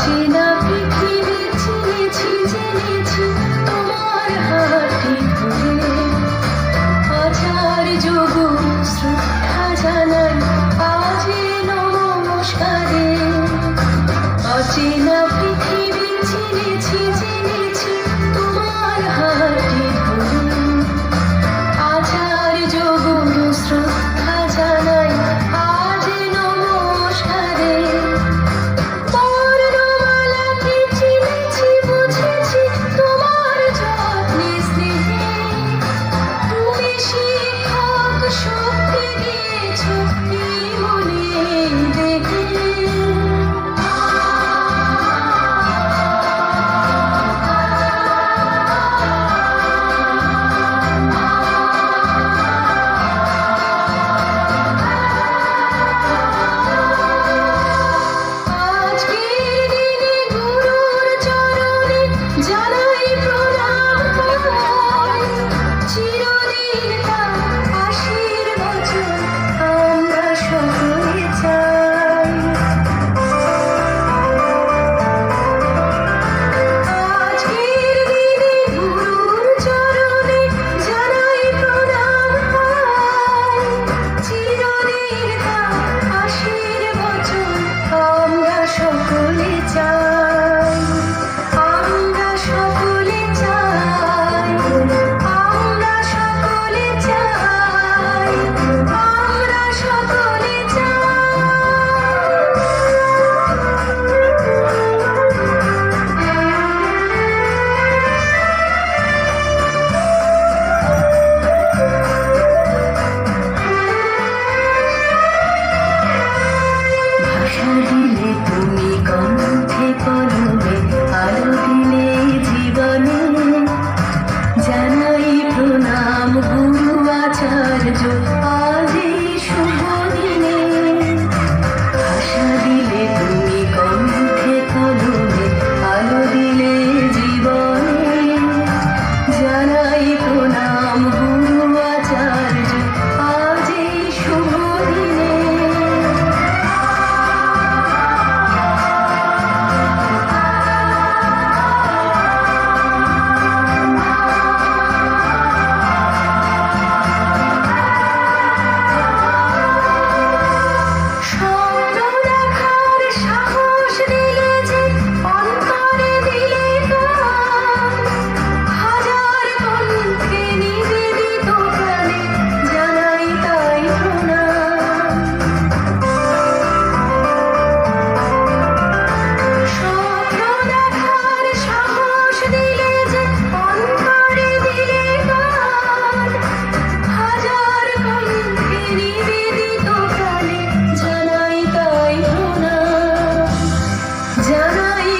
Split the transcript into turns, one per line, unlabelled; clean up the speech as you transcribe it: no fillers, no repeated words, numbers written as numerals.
অচেনা পৃথিবী চিনেছি জেনেছি তোমার হাতটি ধরে, হাজার যোগন শ্রদ্ধা জানাই আজে নমস্কারে। অচেনা পৃথিবী চিনেছি জেনেছি তোমার হাতটি ধরে, হাজার যোগন শ্রদ্ধা জানাই আজে নমস্কারে। বর্ণমালাকে চিনেছি বুঝেছি তোমার যত্নে স্নেহে, তুমি শিক্ষক শক্তি দিয়েছ এই মনে দেহে। আজকের দিনে গুরুর চরণে জানাই প্রণাম করি, চিরদিন তার আশীর্বচন আমরা সকলে চাই। আজকের দিনে গুরুর চরণে জানাই প্রণাম করি, চিরদিন তার আশীর্বচন আমরা সকলে চাই। আমরা সকলে চাই, আমরা সকলে চাই, আমরা সকলে ভাষা দিলে তুমি কণ্ঠে কলমে, আলো দিলে জীবনে, জানাই প্রণাম গুরু আচার্য আজ এই শুভ দিনে। ভাষা দিলে তুমি কণ্ঠে কলমে, আলো দিলে জীবনে, জানাই প্রণাম গুরু আচার্য আজ এই শুভ দিনে। স্বপ্ন দেখার সাহস দিলে যে অন্তরে দিলে গান, হাজার কণ্ঠে নিবেদিত প্রাণে জানাই তাই প্রণাম। স্বপ্ন দেখার সাহস দিলে যে অন্তরে দিলে গান, হাজার কণ্ঠে নিবেদিত প্রাণে জানাই তাই প্রণাম, জানাই